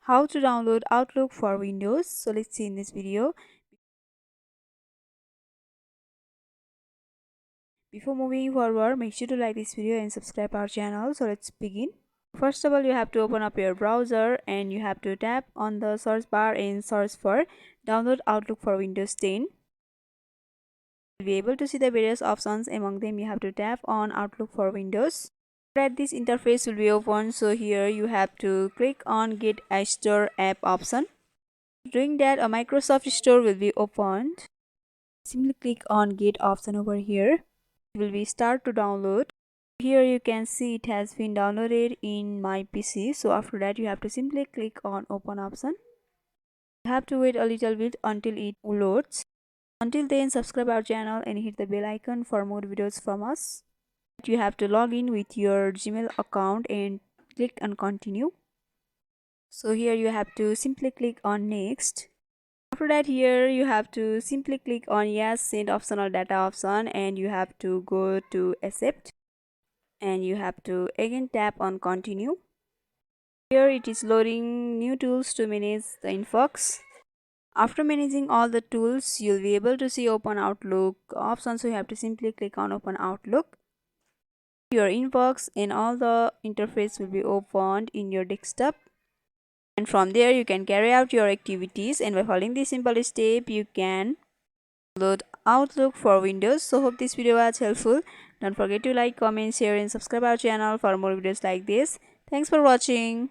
How to download Outlook for Windows. So let's see in this video. Before moving forward, make sure to like this video and subscribe our channel. So let's begin. First of all, you have to open up your browser and you have to tap on the search bar and search for download Outlook for Windows 10. You'll be able to see the various options. Among them, you have to tap on Outlook for Windows. That this interface will be open, so here you have to click on Get a Store app option. Doing that, a Microsoft Store will be opened. Simply click on Get option over here. It will be start to download. Here you can see it has been downloaded in my PC. So after that, you have to simply click on Open option. You have to wait a little bit until it loads. Until then, subscribe our channel and hit the bell icon for more videos from us. You have to log in with your Gmail account and click on continue. So here you have to simply click on next. After that, here you have to simply click on yes, send option or data option, and you have to go to accept and you have to again tap on continue. Here it is loading new tools to manage the inbox. After managing all the tools, you'll be able to see open Outlook option, so you have to simply click on open Outlook. Your inbox and all the interface will be opened in your desktop, and from there you can carry out your activities, and by following this simple step you can download Outlook for Windows. So hope this video was helpful. Don't forget to like, comment, share and subscribe our channel for more videos like this. Thanks for watching.